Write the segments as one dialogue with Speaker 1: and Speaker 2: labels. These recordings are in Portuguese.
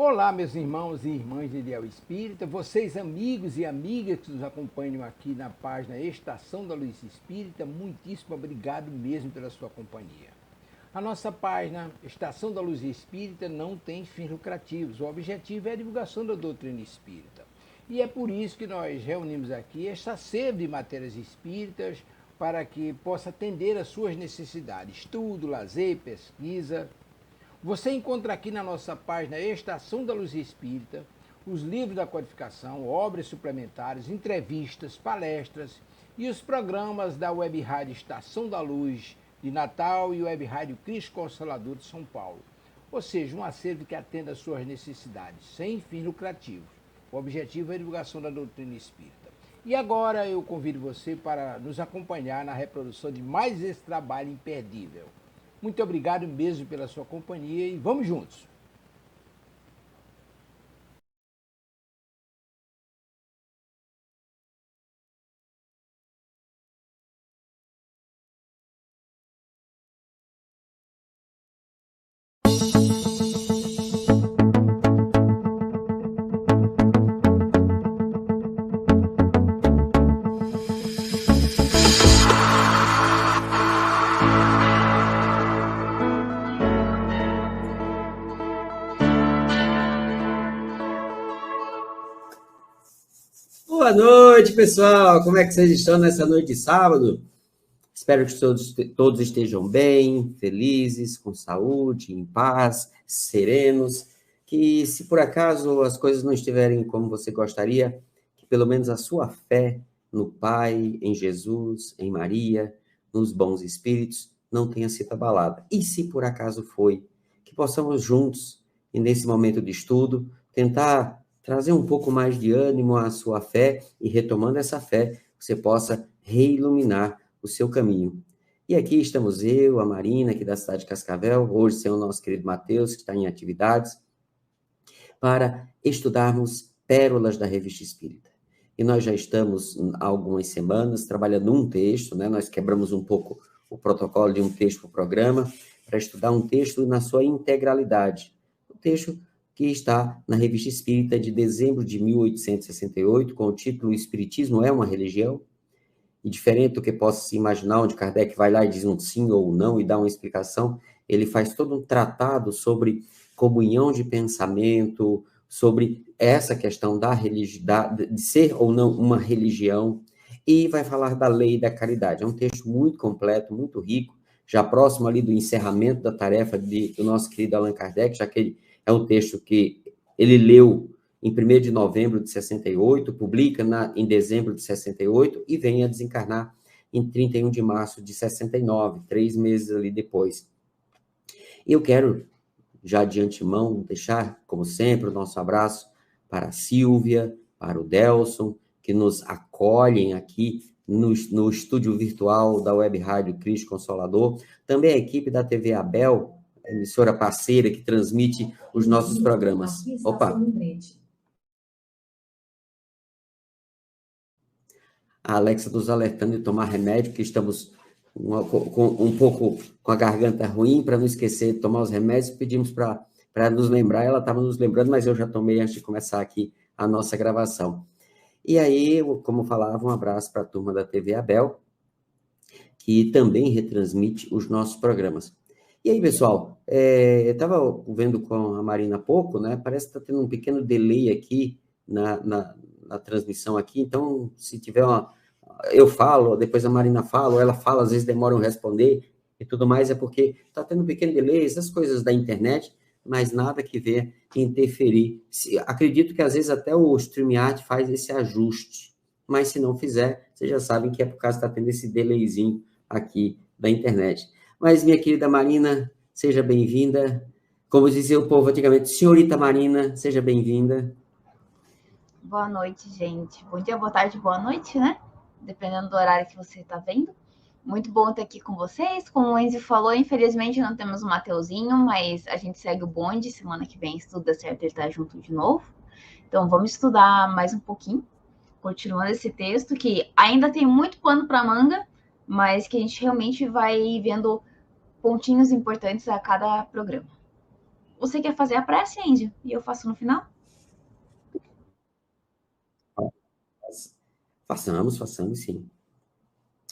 Speaker 1: Olá, meus irmãos e irmãs de Ideal Espírita, vocês amigos e amigas que nos acompanham aqui na página Estação da Luz Espírita, muitíssimo obrigado mesmo pela sua companhia. A nossa página Estação da Luz Espírita não tem fins lucrativos, o objetivo é a divulgação da doutrina espírita. E é por isso que nós reunimos aqui esta sede de matérias espíritas para que possa atender às suas necessidades, estudo, lazer, pesquisa. Você encontra aqui na nossa página Estação da Luz Espírita os livros da codificação, obras suplementares, entrevistas, palestras e os programas da Web Rádio Estação da Luz de Natal e Web Rádio Cristo Consolador de São Paulo. Ou seja, um acervo que atenda às suas necessidades, sem fins lucrativos. O objetivo é a divulgação da doutrina espírita. E agora eu convido você para nos acompanhar na reprodução de mais esse trabalho imperdível. Muito obrigado mesmo pela sua companhia e vamos juntos!
Speaker 2: Boa noite, pessoal! Como é que vocês estão nessa noite de sábado? Espero que todos estejam bem, felizes, com saúde, em paz, serenos. Que, se por acaso as coisas não estiverem como você gostaria, que pelo menos a sua fé no Pai, em Jesus, em Maria, nos bons espíritos, não tenha sido abalada. E se por acaso foi, que possamos juntos, e nesse momento de estudo, tentar trazer um pouco mais de ânimo à sua fé e, retomando essa fé, você possa reiluminar o seu caminho. E aqui estamos eu, a Marina, aqui da cidade de Cascavel, hoje sem o nosso querido Mateus, que está em atividades, para estudarmos pérolas da Revista Espírita. E nós já estamos há algumas semanas trabalhando um texto, né? Nós quebramos um pouco o protocolo de um texto para o programa, para estudar um texto na sua integralidade. O texto que está na Revista Espírita de dezembro de 1868, com o título O Espiritismo é uma Religião? E diferente do que possa se imaginar, onde Kardec vai lá e diz um sim ou não e dá uma explicação, ele faz todo um tratado sobre comunhão de pensamento, sobre essa questão da de ser ou não uma religião, e vai falar da lei da caridade. É um texto muito completo, muito rico, já próximo ali do encerramento da tarefa do nosso querido Allan Kardec, já que ele é um texto que ele leu em 1º de novembro de 68, publica em dezembro de 68 e vem a desencarnar em 31 de março de 69, 3 meses ali depois. Eu quero, já de antemão, deixar, como sempre, o nosso abraço para a Sílvia, para o Delson, que nos acolhem aqui no estúdio virtual da Web Rádio Cristo Consolador, também a equipe da TV Abel, emissora parceira que transmite os nossos programas. Opa! A Alexa nos alertando de tomar remédio, que estamos um pouco com a garganta ruim, para não esquecer de tomar os remédios, pedimos para nos lembrar, ela estava nos lembrando, mas eu já tomei antes de começar aqui a nossa gravação. E aí, como falava, um abraço para a turma da TV Abel, que também retransmite os nossos programas. E aí, pessoal, eu estava vendo com a Marina há pouco, né? Parece que está tendo um pequeno delay aqui na transmissão aqui, então, se tiver eu falo, depois a Marina fala, ou ela fala, às vezes demoram a responder e tudo mais, é porque está tendo um pequeno delay, essas coisas da internet, mas nada que venha interferir. Acredito que às vezes até o StreamYard faz esse ajuste, mas se não fizer, vocês já sabem que é por causa que está tendo esse delayzinho aqui da internet. Mas, minha querida Marina, seja bem-vinda. Como dizia o povo antigamente, senhorita Marina, seja bem-vinda.
Speaker 3: Boa noite, gente. Bom dia, boa tarde, boa noite, né? Dependendo do horário que você está vendo. Muito bom estar aqui com vocês. Como o Enzo falou, infelizmente não temos o Mateuzinho, mas a gente segue o bonde. Semana que vem, se tudo der certo, ele está junto de novo. Então, vamos estudar mais um pouquinho, continuando esse texto, que ainda tem muito pano para manga, mas que a gente realmente vai vendo pontinhos importantes a cada programa. Você quer fazer a prece, Andy? E eu faço no final?
Speaker 2: Façamos sim.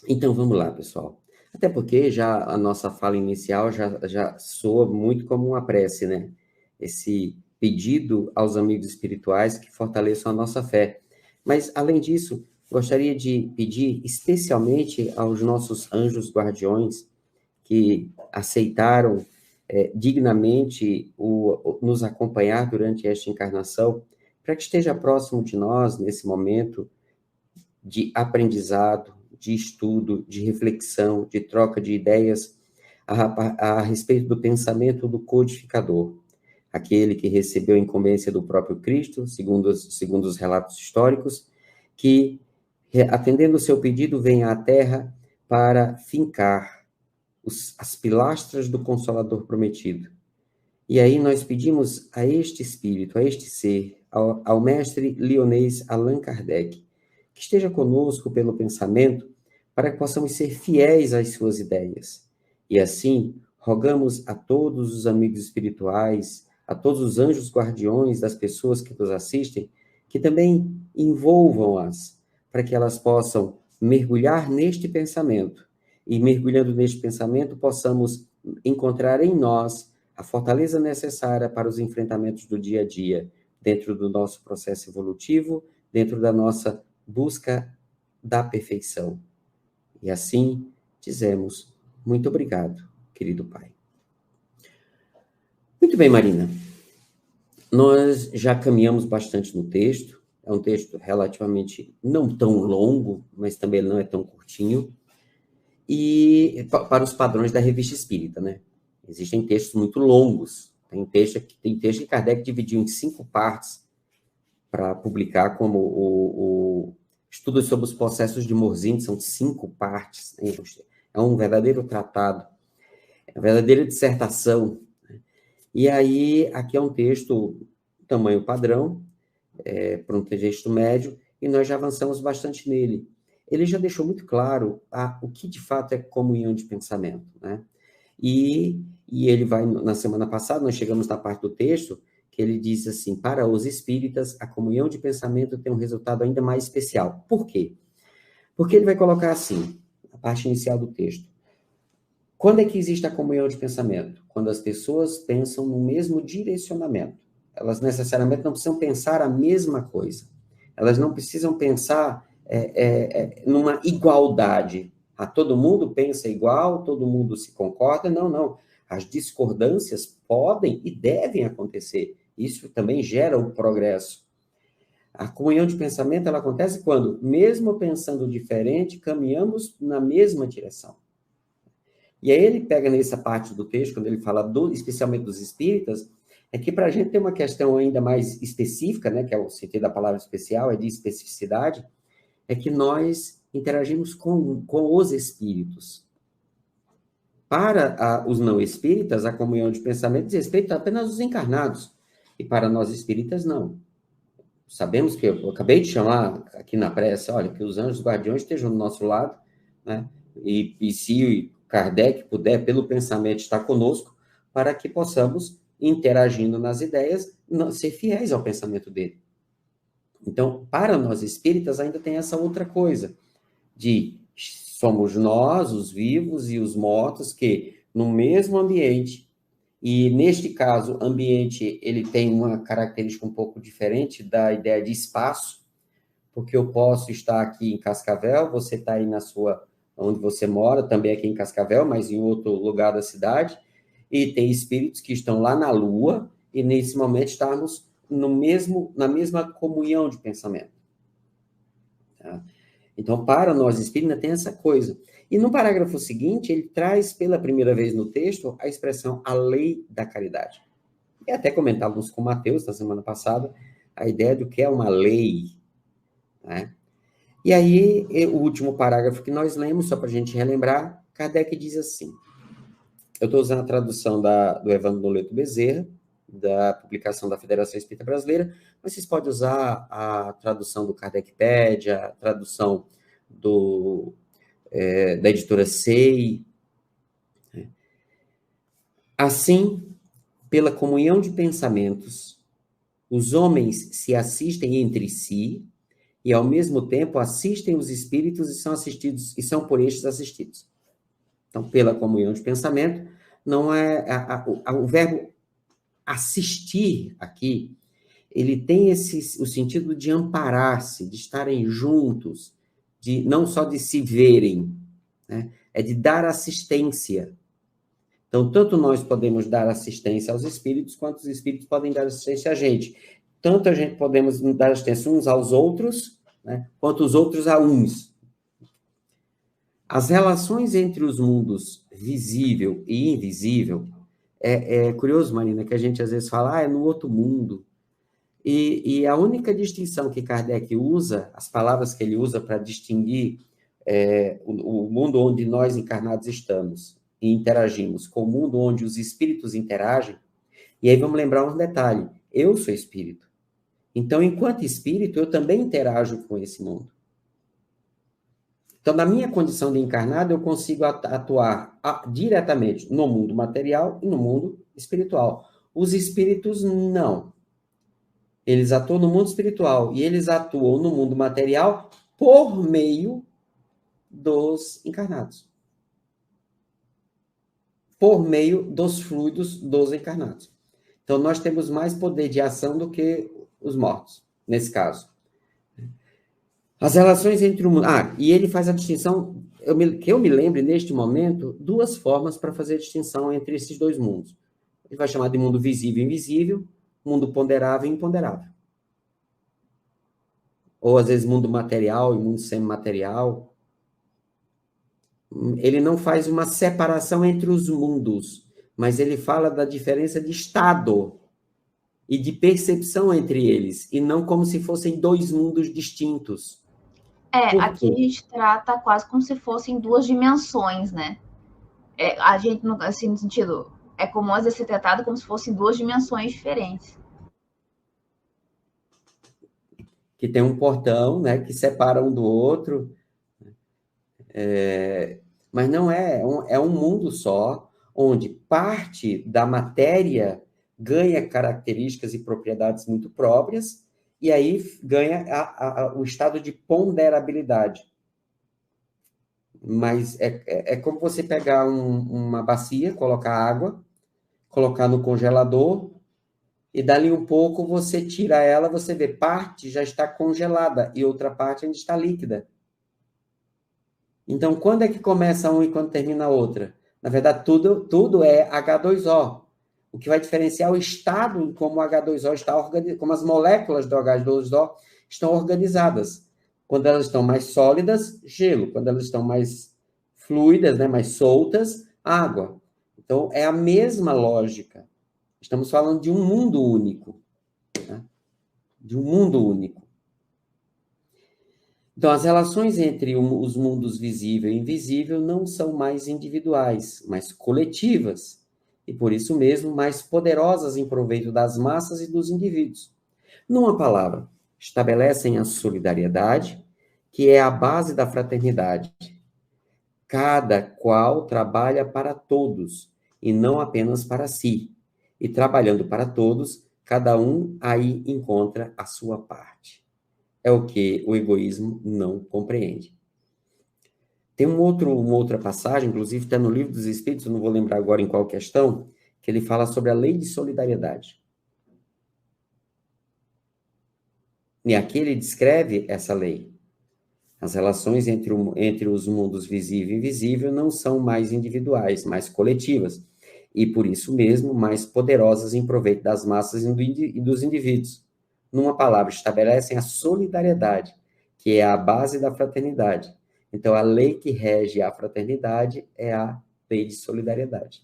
Speaker 2: Então, vamos lá, pessoal. Até porque já a nossa fala inicial já soa muito como uma prece, né? Esse pedido aos amigos espirituais que fortaleçam a nossa fé. Mas, além disso, gostaria de pedir especialmente aos nossos anjos guardiões que aceitaram dignamente nos acompanhar durante esta encarnação, para que esteja próximo de nós nesse momento de aprendizado, de estudo, de reflexão, de troca de ideias a respeito do pensamento do codificador, aquele que recebeu a incumbência do próprio Cristo, segundo os relatos históricos, que, atendendo o seu pedido, vem à Terra para fincar as pilastras do Consolador prometido. E aí nós pedimos a este espírito, a este ser, ao mestre lionês Allan Kardec, que esteja conosco pelo pensamento, para que possamos ser fiéis às suas ideias. E assim, rogamos a todos os amigos espirituais, a todos os anjos guardiões das pessoas que nos assistem, que também envolvam-as, para que elas possam mergulhar neste pensamento. E mergulhando neste pensamento, possamos encontrar em nós a fortaleza necessária para os enfrentamentos do dia a dia, dentro do nosso processo evolutivo, dentro da nossa busca da perfeição. E assim dizemos, muito obrigado, querido Pai. Muito bem, Marina. Nós já caminhamos bastante no texto. É um texto relativamente não tão longo, mas também não é tão curtinho. E para os padrões da Revista Espírita, né? Existem textos muito longos. Tem texto que Kardec dividiu em 5 partes para publicar, como o Estudos sobre os Processos de Morzine, são 5 partes. Né? É um verdadeiro tratado, é uma verdadeira dissertação. Né? E aí, aqui é um texto tamanho padrão, para um texto médio, e nós já avançamos bastante nele. Ele já deixou muito claro o que de fato é comunhão de pensamento, né? E ele vai, na semana passada, nós chegamos na parte do texto, que ele diz assim, para os espíritas, a comunhão de pensamento tem um resultado ainda mais especial. Por quê? Porque ele vai colocar assim, a parte inicial do texto. Quando é que existe a comunhão de pensamento? Quando as pessoas pensam no mesmo direcionamento. Elas necessariamente não precisam pensar a mesma coisa. Elas não precisam pensar numa igualdade. Todo mundo pensa igual, todo mundo se concorda. Não, não. As discordâncias podem e devem acontecer. Isso também gera o progresso. A comunhão de pensamento, ela acontece quando, mesmo pensando diferente, caminhamos na mesma direção. E aí ele pega nessa parte do texto, quando ele fala especialmente dos espíritas, é que para a gente ter uma questão ainda mais específica, né, que é o sentido da palavra especial, é de especificidade, é que nós interagimos com os espíritos. Para os não espíritas, a comunhão de pensamento diz respeito apenas aos encarnados, e para nós espíritas, não. Sabemos que eu acabei de chamar aqui na prece, olha, que os anjos guardiões estejam do nosso lado, né? E se Kardec puder, pelo pensamento, estar conosco, para que possamos, interagindo nas ideias, ser fiéis ao pensamento dele. Então, para nós espíritas, ainda tem essa outra coisa, de somos nós, os vivos e os mortos, que no mesmo ambiente, e neste caso, ambiente, ele tem uma característica um pouco diferente da ideia de espaço, porque eu posso estar aqui em Cascavel, você está aí onde você mora, também aqui em Cascavel, mas em outro lugar da cidade, e tem espíritos que estão lá na Lua, e nesse momento estarmos na mesma comunhão de pensamento. Tá? Então, para nós espíritas, tem essa coisa. E no parágrafo seguinte, ele traz pela primeira vez no texto a expressão a lei da caridade. E até comentávamos com o Mateus, na semana passada, a ideia do que é uma lei. Né? E aí, o último parágrafo que nós lemos, só para a gente relembrar, Kardec diz assim, eu estou usando a tradução do Evandro Noleto Bezerra, da publicação da Federação Espírita Brasileira, mas vocês podem usar a tradução do Kardecpédia, a tradução da editora SEI. Assim, pela comunhão de pensamentos, os homens se assistem entre si e, ao mesmo tempo, assistem os espíritos e são assistidos, e são por estes assistidos. Então, pela comunhão de pensamento, não é o verbo assistir aqui, ele tem o sentido de amparar-se, de estarem juntos, de não só de se verem, né? É de dar assistência. Então, tanto nós podemos dar assistência aos espíritos, quanto os espíritos podem dar assistência a gente. Tanto a gente podemos dar assistência uns aos outros, né, quanto os outros a uns. As relações entre os mundos visível e invisível, é curioso, Marina, que a gente às vezes fala, é no outro mundo. E a única distinção que Kardec usa, as palavras que ele usa para distinguir o mundo onde nós encarnados estamos e interagimos com o mundo onde os espíritos interagem, e aí vamos lembrar um detalhe, eu sou espírito. Então, enquanto espírito, eu também interajo com esse mundo. Então, na minha condição de encarnado, eu consigo atuar diretamente no mundo material e no mundo espiritual. Os espíritos, não. Eles atuam no mundo espiritual e eles atuam no mundo material por meio dos encarnados. Por meio dos fluidos dos encarnados. Então, nós temos mais poder de ação do que os mortos, nesse caso. As relações entre o mundo... e ele faz a distinção, que eu me lembre, neste momento, duas formas para fazer a distinção entre esses dois mundos. Ele vai chamar de mundo visível e invisível, mundo ponderável e imponderável. Ou, às vezes, mundo material e mundo semimaterial. Ele não faz uma separação entre os mundos, mas ele fala da diferença de estado e de percepção entre eles, e não como se fossem dois mundos distintos.
Speaker 3: Aqui a gente trata quase como se fossem duas dimensões, né? A gente, assim, no sentido, é comum às vezes ser tratado como se fossem duas dimensões diferentes.
Speaker 2: Que tem um portão, né, que separa um do outro, mas não é um mundo só, onde parte da matéria ganha características e propriedades muito próprias, e aí ganha o estado de ponderabilidade. Mas é como você pegar uma bacia, colocar água, colocar no congelador, e dali um pouco você tira ela, você vê, parte já está congelada, e outra parte ainda está líquida. Então, quando é que começa um e quando termina a outra? Na verdade, tudo é H2O. O que vai diferenciar o estado em como o H2O está organizado, como as moléculas do H2O estão organizadas. Quando elas estão mais sólidas, gelo. Quando elas estão mais fluidas, né, mais soltas, água. Então, é a mesma lógica. Estamos falando de um mundo único. Né? De um mundo único. Então, as relações entre os mundos visível e invisível não são mais individuais, mas coletivas. E, por isso mesmo, mais poderosas em proveito das massas e dos indivíduos. Numa palavra, estabelecem a solidariedade, que é a base da fraternidade. Cada qual trabalha para todos, e não apenas para si. E trabalhando para todos, cada um aí encontra a sua parte. É o que o egoísmo não compreende. Tem uma outra passagem, inclusive está no Livro dos Espíritos, eu não vou lembrar agora em qual questão, que ele fala sobre a lei de solidariedade. E aqui ele descreve essa lei. As relações entre os mundos visível e invisível não são mais individuais, mais coletivas, e por isso mesmo mais poderosas em proveito das massas e dos indivíduos. Numa palavra, estabelecem a solidariedade, que é a base da fraternidade. Então, a lei que rege a fraternidade é a lei de solidariedade.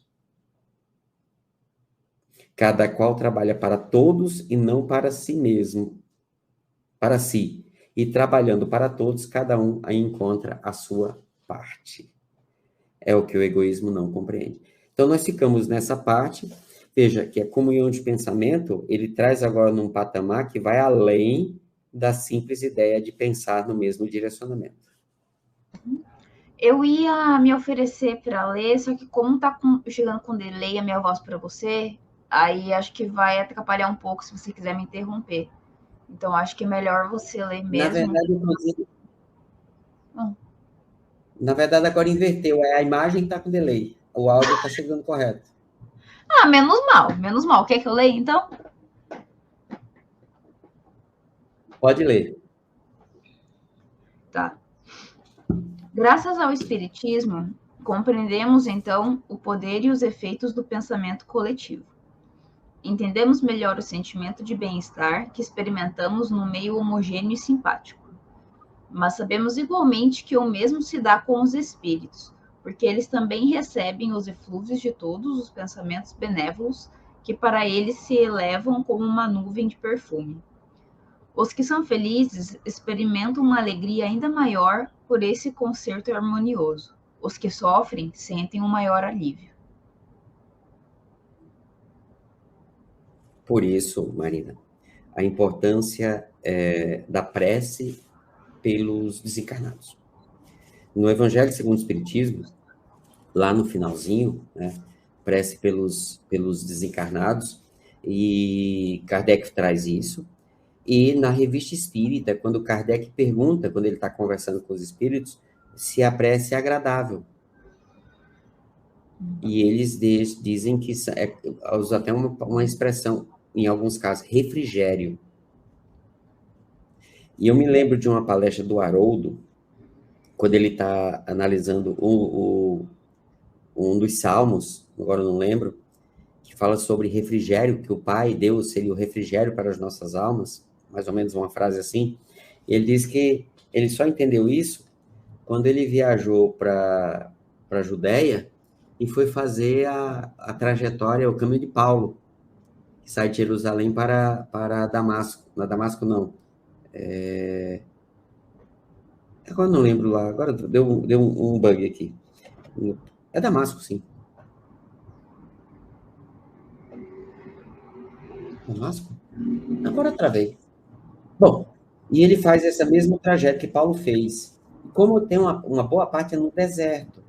Speaker 2: Cada qual trabalha para todos e não para si mesmo, para si. E trabalhando para todos, cada um aí encontra a sua parte. É o que o egoísmo não compreende. Então, nós ficamos nessa parte. Veja que a comunhão de pensamento, ele traz agora num patamar que vai além da simples ideia de pensar no mesmo direcionamento.
Speaker 3: Eu ia me oferecer para ler, só que como tá chegando com delay a minha voz para você, Aí acho que vai atrapalhar um pouco se você quiser me interromper. Então acho que é melhor você ler
Speaker 2: Na
Speaker 3: mesmo.
Speaker 2: verdade, inclusive,
Speaker 3: Hum.
Speaker 2: na verdade, agora inverteu. A imagem está com delay. O áudio está chegando correto.
Speaker 3: Ah, menos mal, menos mal. Quer que eu leia então?
Speaker 2: Pode ler.
Speaker 3: Tá. Graças ao Espiritismo, compreendemos então o poder e os efeitos do pensamento coletivo. Entendemos melhor o sentimento de bem-estar que experimentamos no meio homogêneo e simpático. Mas sabemos igualmente que o mesmo se dá com os espíritos, porque eles também recebem os eflúvios de todos os pensamentos benévolos que para eles se elevam como uma nuvem de perfume. Os que são felizes experimentam uma alegria ainda maior por esse concerto harmonioso. Os que sofrem sentem um maior alívio.
Speaker 2: Por isso, Marina, a importância da prece pelos desencarnados. No Evangelho segundo o Espiritismo, lá no finalzinho, né, prece pelos desencarnados, e Kardec traz isso. E na Revista Espírita, quando Kardec pergunta, quando ele está conversando com os espíritos, se a prece é agradável. E eles dizem que, usa até uma expressão, em alguns casos, refrigério. E eu me lembro de uma palestra do Haroldo, quando ele está analisando um dos salmos, agora eu não lembro, que fala sobre refrigério, que o Pai, Deus, seria o refrigério para as nossas almas, mais ou menos uma frase assim. Ele diz que ele só entendeu isso quando ele viajou para a Judéia e foi fazer a trajetória, o caminho de Paulo, que sai de Jerusalém para Damasco. Não é Damasco, não. Agora não lembro lá, agora deu um bug aqui. É Damasco, sim. Damasco? Agora travei. Bom, e ele faz essa mesma trajeto que Paulo fez. Como tem uma boa parte no deserto.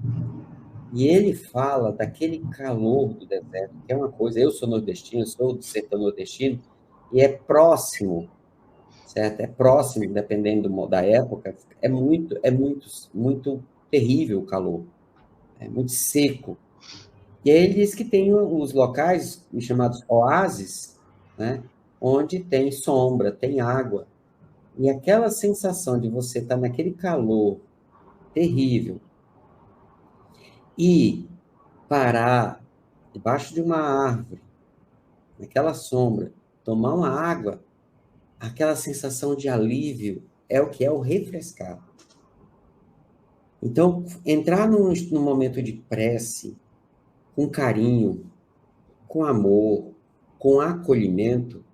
Speaker 2: E ele fala daquele calor do deserto, que é uma coisa. Eu sou nordestino, sou do sertão nordestino, e é próximo, certo? É próximo, dependendo da época, muito terrível o calor. É muito seco. E aí ele diz que tem os locais chamados oásis, né? Onde tem sombra, tem água. E aquela sensação de você estar naquele calor terrível e parar debaixo de uma árvore, naquela sombra, tomar uma água, aquela sensação de alívio é o que é o refrescar. Então, entrar num momento de prece, com carinho, com amor, com acolhimento,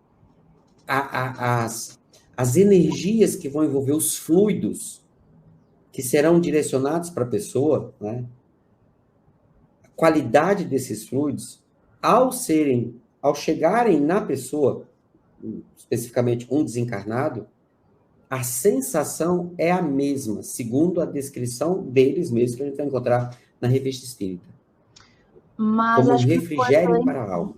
Speaker 2: as energias que vão envolver os fluidos que serão direcionados para a pessoa, né? A qualidade desses fluidos, ao chegarem na pessoa, especificamente um desencarnado, a sensação é a mesma, segundo a descrição deles mesmos que a gente vai encontrar na Revista Espírita.
Speaker 3: Mas
Speaker 2: Como um
Speaker 3: acho que é
Speaker 2: refrigério
Speaker 3: importante
Speaker 2: para a alma.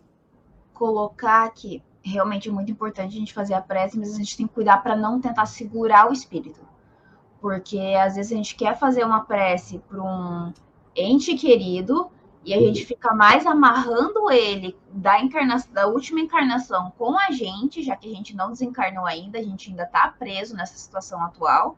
Speaker 3: colocar que realmente é muito importante a gente fazer a prece, mas a gente tem que cuidar para não tentar segurar o espírito. Porque às vezes a gente quer fazer uma prece para um ente querido e a gente fica mais amarrando ele da última encarnação com a gente, já que a gente não desencarnou ainda, a gente ainda está preso nessa situação atual,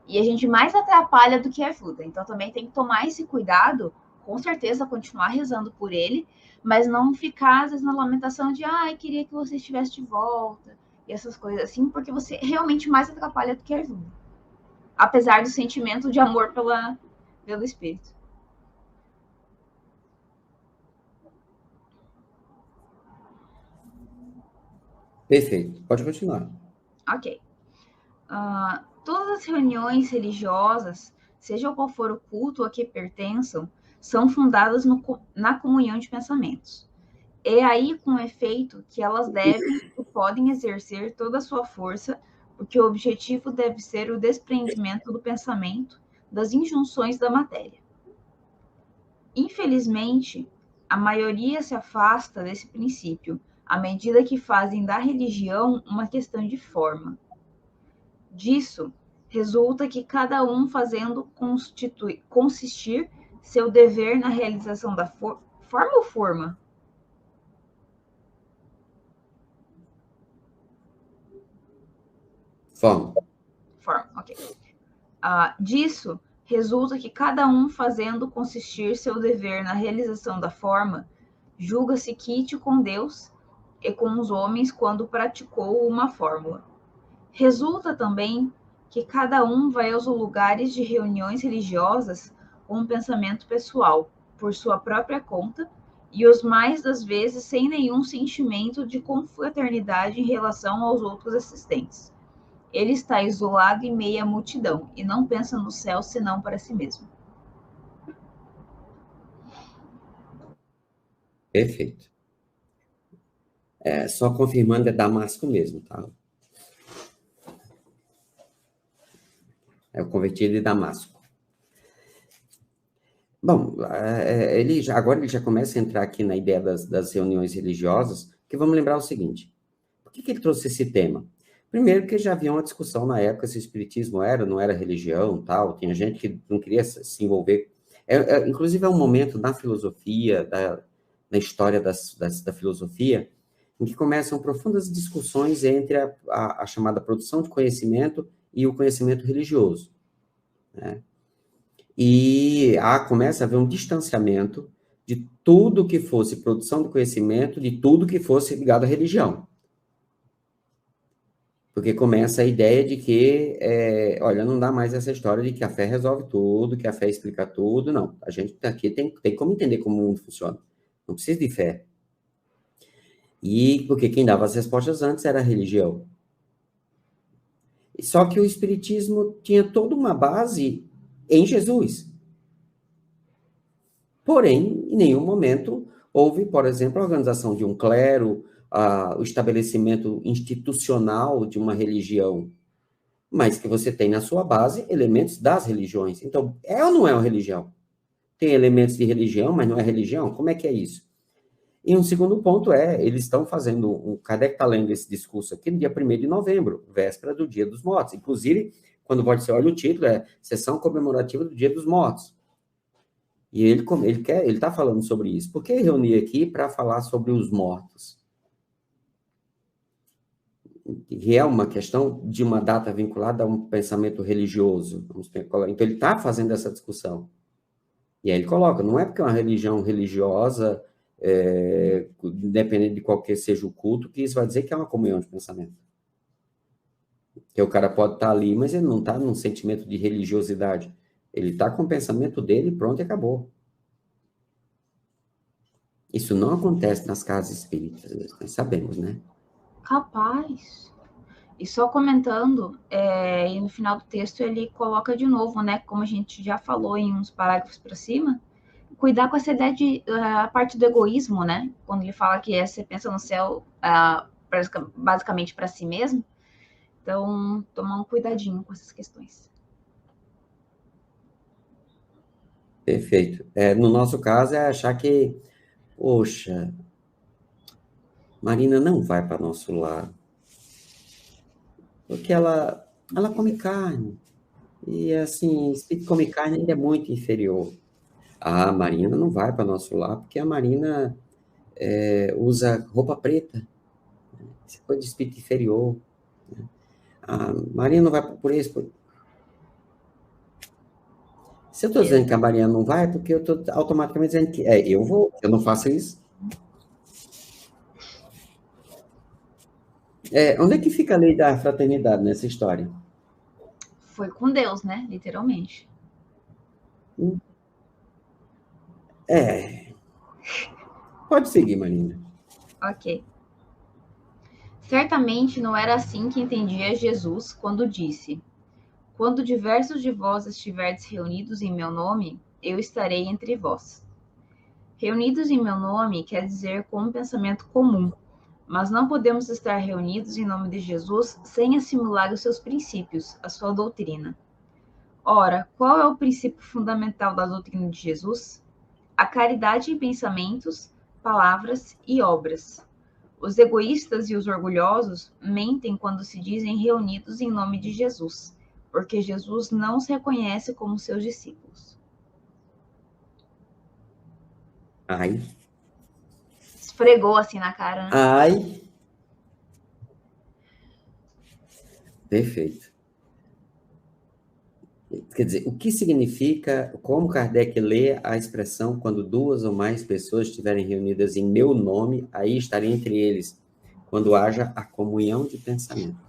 Speaker 3: e a gente mais atrapalha do que ajuda. Então também tem que tomar esse cuidado, com certeza continuar rezando por ele, mas não ficar às vezes na lamentação de ai, queria que você estivesse de volta, e essas coisas assim, porque você realmente mais atrapalha do que ajuda. Apesar do sentimento de amor pelo espírito.
Speaker 2: Perfeito. Pode continuar.
Speaker 3: Ok. Todas as reuniões religiosas, seja qual for o culto a que pertençam, são fundadas na comunhão de pensamentos. É aí, com efeito, que elas devem e podem exercer toda a sua força, porque o objetivo deve ser o desprendimento do pensamento das injunções da matéria. Infelizmente, a maioria se afasta desse princípio, à medida que fazem da religião uma questão de forma. Disso, resulta que cada um fazendo consistir seu dever na realização da forma ou forma?
Speaker 2: Forma.
Speaker 3: Forma, ok. Disso, resulta que cada um fazendo consistir seu dever na realização da forma, julga-se quite com Deus e com os homens quando praticou uma fórmula. Resulta também que cada um vai aos lugares de reuniões religiosas com um pensamento pessoal, por sua própria conta, e os mais das vezes sem nenhum sentimento de confraternidade em relação aos outros assistentes. Ele está isolado em meio à multidão e não pensa no céu senão para si mesmo.
Speaker 2: Perfeito. Só confirmando, é Damasco mesmo, tá? É o convertido de Damasco. Bom, agora ele já começa a entrar aqui na ideia das reuniões religiosas, que vamos lembrar o seguinte: por que ele trouxe esse tema? Primeiro, que já havia uma discussão na época se o espiritismo era ou não era religião, tal. Tinha gente que não queria se envolver. Inclusive, é um momento na filosofia, na história da filosofia, em que começam profundas discussões entre a chamada produção de conhecimento e o conhecimento religioso, né? E começa a haver um distanciamento de tudo que fosse produção de conhecimento, de tudo que fosse ligado à religião. Porque começa a ideia de que, olha, não dá mais essa história de que a fé resolve tudo, que a fé explica tudo. Não, a gente aqui tem como entender como o mundo funciona. Não precisa de fé. E porque quem dava as respostas antes era a religião. Só que o espiritismo tinha toda uma base em Jesus. Porém, em nenhum momento houve, por exemplo, a organização de um clero, o estabelecimento institucional de uma religião, mas que você tem na sua base elementos das religiões. Então, é ou não é uma religião? Tem elementos de religião, mas não é religião? Como é que é isso? E um segundo ponto eles estão fazendo, o Kardec está lendo esse discurso aqui no dia 1º de novembro, véspera do Dia dos Mortos. Inclusive, quando você olha o título, Sessão Comemorativa do Dia dos Mortos. E ele está falando sobre isso. Por que reunir aqui para falar sobre os mortos? Que é uma questão de uma data vinculada a um pensamento religioso. Então, ele está fazendo essa discussão. E aí ele coloca, não é porque é uma religião religiosa, independente de qualquer seja o culto, que isso vai dizer que é uma comunhão de pensamento. Que o cara pode estar ali, mas ele não está num sentimento de religiosidade. Ele está com o pensamento dele, pronto, e acabou. Isso não acontece nas casas espíritas, nós sabemos, né?
Speaker 3: Capaz. E só comentando, e no final do texto ele coloca de novo, né, como a gente já falou em uns parágrafos para cima, cuidar com essa ideia de a parte do egoísmo, né? Quando ele fala que você pensa no céu basicamente para si mesmo. Então, tomar um cuidadinho com essas questões.
Speaker 2: Perfeito. No nosso caso, é achar que, poxa, Marina não vai para nosso lar, porque ela come carne, e assim, espírito que come carne ainda é muito inferior. A Marina não vai para nosso lar, porque a Marina usa roupa preta, isso é coisa de espírito inferior. A Marina não vai por isso. Se eu estou dizendo que a Mariana não vai, é porque eu estou automaticamente dizendo que eu vou, eu não faço isso. Onde é que fica a lei da fraternidade nessa história?
Speaker 3: Foi com Deus, né? Literalmente.
Speaker 2: Pode seguir, Marina.
Speaker 3: Ok. Certamente não era assim que entendia Jesus quando disse: quando diversos de vós estiverdes reunidos em meu nome, eu estarei entre vós. Reunidos em meu nome quer dizer com um pensamento comum, mas não podemos estar reunidos em nome de Jesus sem assimilar os seus princípios, a sua doutrina. Ora, qual é o princípio fundamental da doutrina de Jesus? a caridade em pensamentos, palavras e obras. Os egoístas e os orgulhosos mentem quando se dizem reunidos em nome de Jesus, porque Jesus não os reconhece como seus discípulos.
Speaker 2: Ai.
Speaker 3: Esfregou assim na cara, né?
Speaker 2: Ai. Perfeito. Quer dizer, o que significa, como Kardec lê a expressão quando duas ou mais pessoas estiverem reunidas em meu nome, aí estarei entre eles, quando haja a comunhão de pensamento.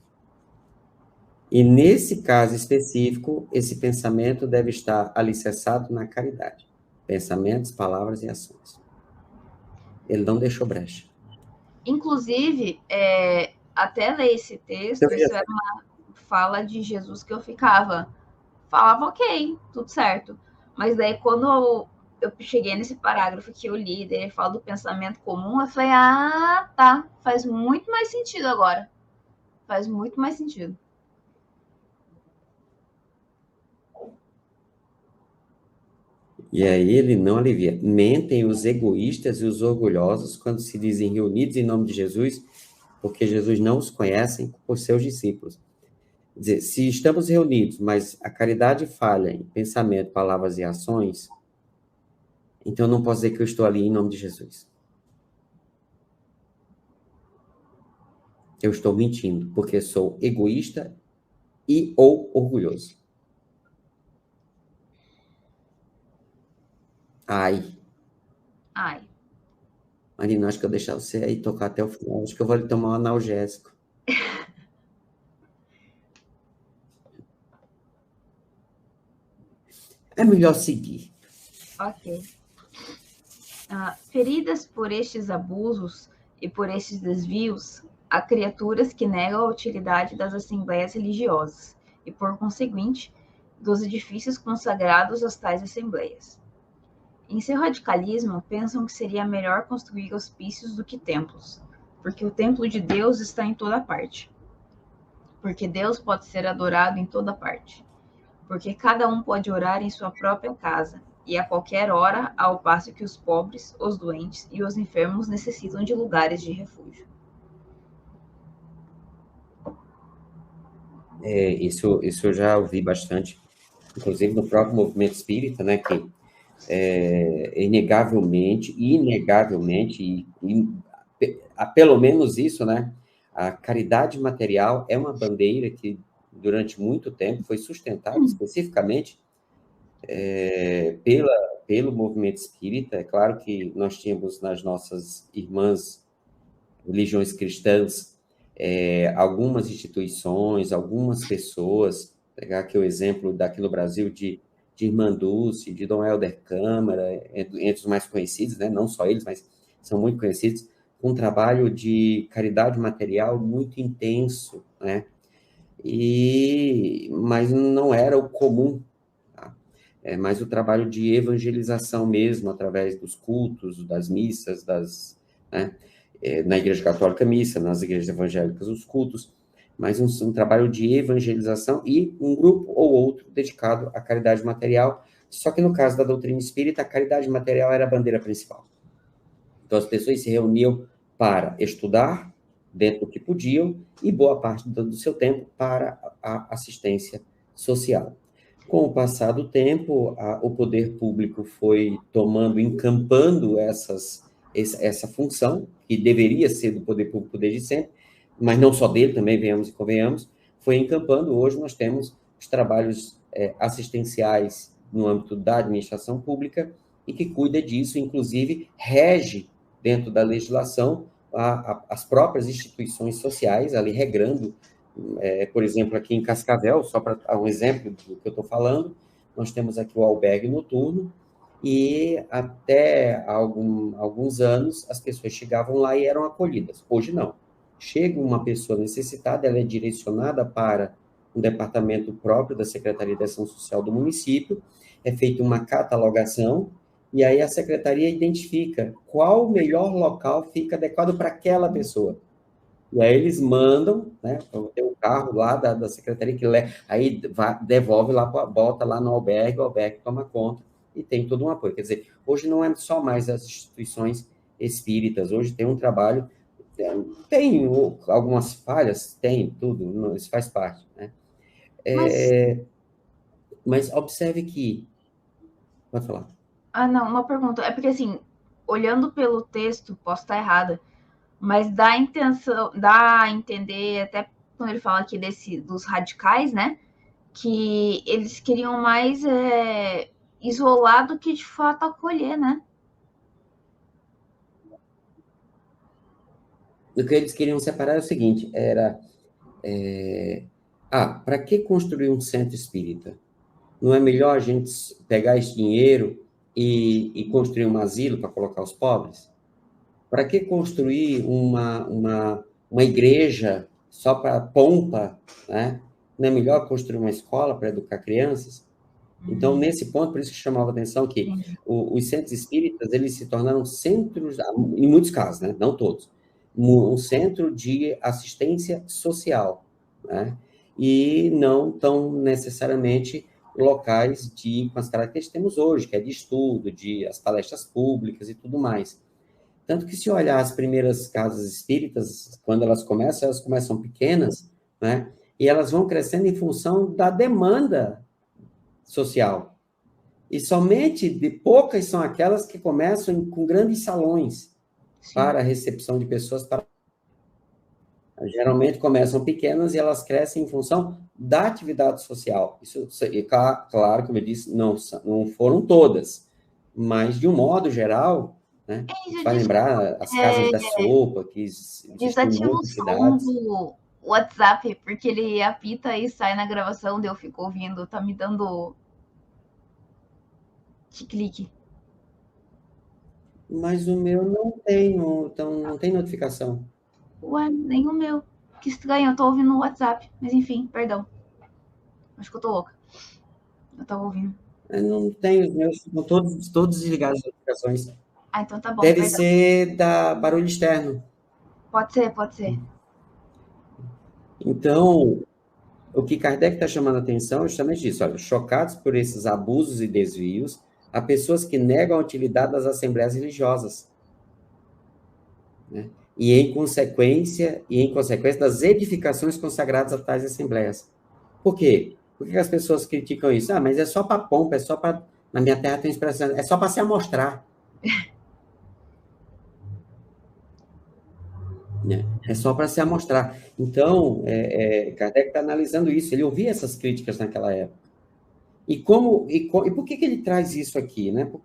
Speaker 2: E nesse caso específico, esse pensamento deve estar alicerçado na caridade. Pensamentos, palavras e ações. Ele não deixou brecha.
Speaker 3: Inclusive, até ler esse texto, isso era uma fala de Jesus que eu falava ok, tudo certo. Mas daí quando eu cheguei nesse parágrafo que eu li, daí ele fala do pensamento comum, eu falei, ah, tá, faz muito mais sentido agora. Faz muito mais sentido.
Speaker 2: E aí ele não alivia. Mentem os egoístas e os orgulhosos quando se dizem reunidos em nome de Jesus, porque Jesus não os conhece por seus discípulos. Quer dizer, se estamos reunidos, mas a caridade falha em pensamento, palavras e ações, então eu não posso dizer que eu estou ali em nome de Jesus. Eu estou mentindo, porque sou egoísta e ou orgulhoso. Ai. Marina, acho que eu deixar você aí tocar até o final. Acho que eu vou lhe tomar um analgésico. É melhor seguir.
Speaker 3: Ok. Feridas por estes abusos e por estes desvios, há criaturas que negam a utilidade das assembleias religiosas e, por conseguinte, dos edifícios consagrados às tais assembleias. Em seu radicalismo, pensam que seria melhor construir hospícios do que templos, porque o templo de Deus está em toda parte. Porque Deus pode ser adorado em toda parte. Porque cada um pode orar em sua própria casa, e a qualquer hora, ao passo que os pobres, os doentes e os enfermos necessitam de lugares de refúgio.
Speaker 2: Isso eu já ouvi bastante, inclusive no próprio movimento espírita, né, que inegavelmente, pelo menos isso, né, a caridade material é uma bandeira que, durante muito tempo, foi sustentada especificamente pelo movimento espírita. É claro que nós tínhamos nas nossas irmãs religiões cristãs algumas instituições, algumas pessoas, pegar aqui o exemplo daqui no Brasil de Irmã Dulce, de Dom Helder Câmara, entre os mais conhecidos, né? Não só eles, mas são muito conhecidos, com um trabalho de caridade material muito intenso, né? Mas não era o comum, tá? Mais o trabalho de evangelização mesmo, através dos cultos, das missas, né? Na Igreja Católica, missa, nas igrejas evangélicas, os cultos, mas um trabalho de evangelização e um grupo ou outro dedicado à caridade material, só que no caso da doutrina espírita, a caridade material era a bandeira principal. Então, as pessoas se reuniam para estudar, dentro do que podiam, e boa parte do seu tempo para a assistência social. Com o passar do tempo, o poder público foi encampando essa função, que deveria ser do poder público desde sempre, mas não só dele, também venhamos e convenhamos, foi encampando. Hoje nós temos os trabalhos assistenciais no âmbito da administração pública e que cuida disso, inclusive rege dentro da legislação as próprias instituições sociais, ali regrando. Por exemplo, aqui em Cascavel, só para dar um exemplo do que eu estou falando, nós temos aqui o albergue noturno, e até alguns anos as pessoas chegavam lá e eram acolhidas. Hoje não. Chega uma pessoa necessitada, ela é direcionada para um departamento próprio da Secretaria de Ação Social do município, é feita uma catalogação, e aí a secretaria identifica qual o melhor local fica adequado para aquela pessoa. E aí eles mandam, né, tem um carro lá da secretaria que aí devolve lá, bota lá no albergue, o albergue toma conta, e tem todo um apoio. Quer dizer, hoje não é só mais as instituições espíritas, hoje tem um trabalho, tem algumas falhas, tem tudo, isso faz parte, né? Mas observe que... Pode falar.
Speaker 3: Não, uma pergunta. É porque, assim, olhando pelo texto, posso estar errada, mas dá a entender, até quando ele fala aqui dos radicais, né? Que eles queriam mais isolar do que de fato acolher, né?
Speaker 2: O que eles queriam separar é o seguinte, para que construir um centro espírita? Não é melhor a gente pegar esse dinheiro e construir um asilo para colocar os pobres? Para que construir uma igreja só para pompa, né? Não é melhor construir uma escola para educar crianças? Então, nesse ponto, por isso que chamava a atenção que os centros espíritas, eles se tornaram centros, em muitos casos, né? Não todos, um centro de assistência social, né? E não tão necessariamente locais com as características que temos hoje, que é de estudo, de as palestras públicas e tudo mais. Tanto que, se olhar as primeiras casas espíritas, quando elas começam pequenas, né? E elas vão crescendo em função da demanda social. E somente de poucas são aquelas que começam com grandes salões para a recepção de pessoas. Geralmente começam pequenas e elas crescem em função da atividade social. Isso, claro, como eu disse, não foram todas, mas de um modo geral, né? Vai lembrar as casas da sopa, que existem em muitas cidades.
Speaker 3: O WhatsApp, porque ele apita e sai na gravação, daí eu fico ouvindo, tá me dando clique.
Speaker 2: Mas o meu não tem, então não tem notificação.
Speaker 3: Ué, nem o meu. Que estranho, eu tô ouvindo no WhatsApp. Mas enfim, perdão. Acho que eu tô louca. Eu tava ouvindo.
Speaker 2: Eu não tenho, os meus ficam todos desligados as notificações.
Speaker 3: Então tá bom.
Speaker 2: Deve ser da barulho externo.
Speaker 3: Pode ser.
Speaker 2: Então, o que Kardec está chamando a atenção é justamente isso. Olha, chocados por esses abusos e desvios, há pessoas que negam a utilidade das assembleias religiosas, né? E em consequência das edificações consagradas a tais assembleias. Por quê? Por que as pessoas criticam isso? Mas é só para pompa, é só para... Na minha terra tem expressão, é só para se amostrar. É só para se amostrar. Então, Kardec está analisando isso. Ele ouvia essas críticas naquela época. E por que ele traz isso aqui, né? Por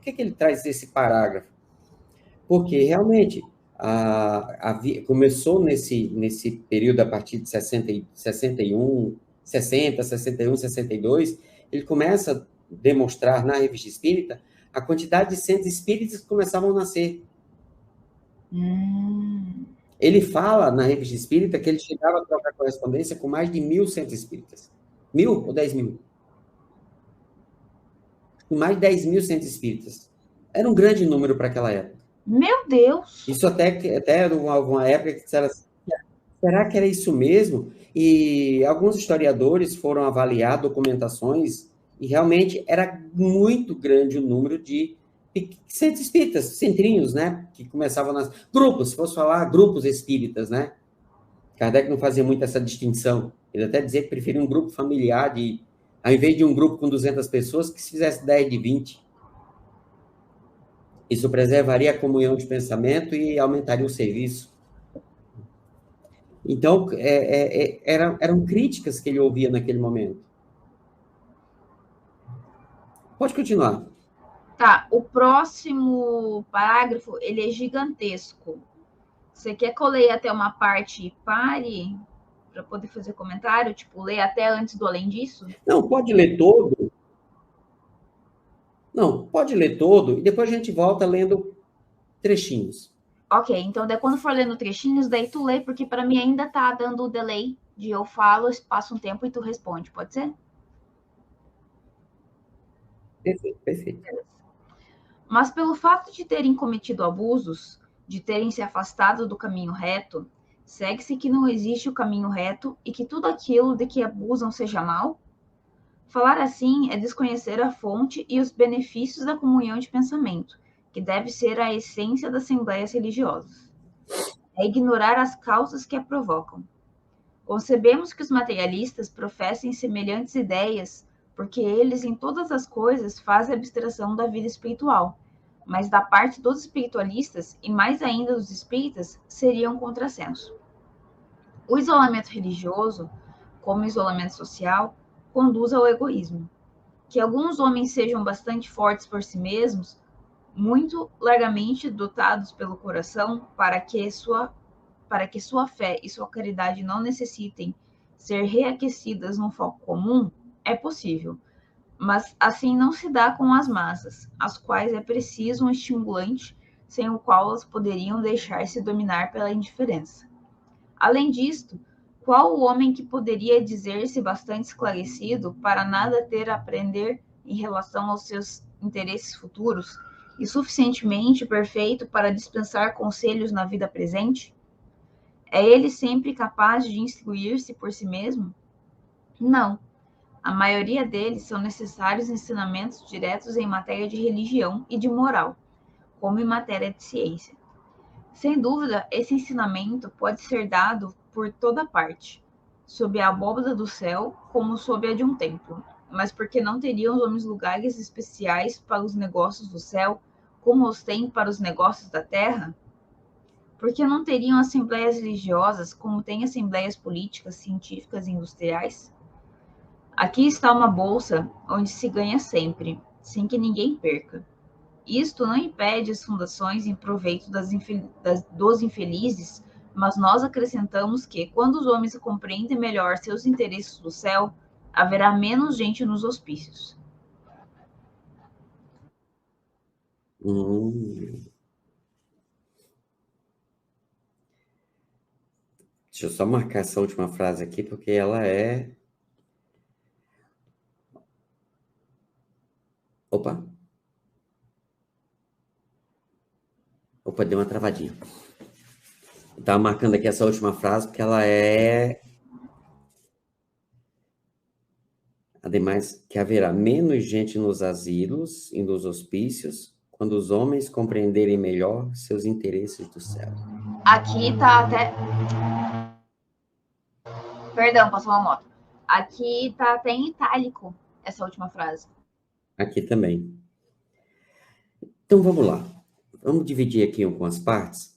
Speaker 2: que ele traz esse parágrafo? Porque, realmente, começou nesse período, a partir de 61, 62, ele começa a demonstrar na Revista Espírita a quantidade de centros espíritas que começavam a nascer. Ele fala na Revista Espírita que ele chegava a trocar correspondência com mais de 1.000 centros espíritas. 1.000 ou 10.000? Com mais de 10.000 centros espíritas. Era um grande número para aquela época.
Speaker 3: Meu Deus!
Speaker 2: Isso até era uma época que disseram assim, será que era isso mesmo? E alguns historiadores foram avaliar documentações e realmente era muito grande o número de centros espíritas, centrinhos, né? Que começavam nas... Grupos, se fosse falar, grupos espíritas, né? Kardec não fazia muito essa distinção. Ele até dizia que preferia um grupo familiar, ao invés de um grupo com 200 pessoas, que se fizesse 10 de 20. Isso preservaria a comunhão de pensamento e aumentaria o serviço. Então, eram críticas que ele ouvia naquele momento. Pode continuar.
Speaker 3: Tá, o próximo parágrafo, ele é gigantesco. Você quer que eu leia até uma parte e pare para poder fazer comentário? Tipo, ler até antes do além disso?
Speaker 2: Não, pode ler todo. Não, pode ler todo e depois a gente volta lendo trechinhos.
Speaker 3: Ok, então daí quando for lendo trechinhos, daí tu lê, porque para mim ainda tá dando o delay de eu falo, passa um tempo e tu responde, pode ser?
Speaker 2: Perfeito.
Speaker 3: Mas pelo fato de terem cometido abusos, de terem se afastado do caminho reto, segue-se que não existe o caminho reto e que tudo aquilo de que abusam seja mal? Falar assim é desconhecer a fonte e os benefícios da comunhão de pensamento, que deve ser a essência das assembleias religiosas. É ignorar as causas que a provocam. Concebemos que os materialistas professem semelhantes ideias porque eles, em todas as coisas, fazem abstração da vida espiritual, mas da parte dos espiritualistas, e mais ainda dos espíritas, seria um contrassenso. O isolamento religioso, como o isolamento social, conduz ao egoísmo. Que alguns homens sejam bastante fortes por si mesmos, muito largamente dotados pelo coração, para que sua fé e sua caridade não necessitem ser reaquecidas num foco comum, é possível. Mas assim não se dá com as massas, às quais é preciso um estimulante sem o qual elas poderiam deixar-se dominar pela indiferença. Além disto, qual o homem que poderia dizer-se bastante esclarecido para nada ter a aprender em relação aos seus interesses futuros e suficientemente perfeito para dispensar conselhos na vida presente? É ele sempre capaz de instruir-se por si mesmo? Não. A maioria deles são necessários ensinamentos diretos em matéria de religião e de moral, como em matéria de ciência. Sem dúvida, esse ensinamento pode ser dado por toda parte, sob a abóbada do céu, como sob a de um templo. Mas porque não teriam os homens lugares especiais para os negócios do céu, como os têm para os negócios da terra? Porque não teriam assembleias religiosas, como têm assembleias políticas, científicas e industriais? Aqui está uma bolsa onde se ganha sempre, sem que ninguém perca. Isto não impede as fundações em proveito dos infelizes, mas nós acrescentamos que, quando os homens compreendem melhor seus interesses do céu, haverá menos gente nos hospícios.
Speaker 2: Deixa eu só marcar essa última frase aqui, porque ela é... Opa, deu uma travadinha. Estava marcando aqui essa última frase, porque ela é... Ademais, que haverá menos gente nos asilos e nos hospícios, quando os homens compreenderem melhor seus interesses do céu.
Speaker 3: Aqui tá até... Perdão, passou uma moto. Aqui tá até em itálico essa última frase.
Speaker 2: Aqui também. Então, vamos lá. Vamos dividir aqui algumas partes.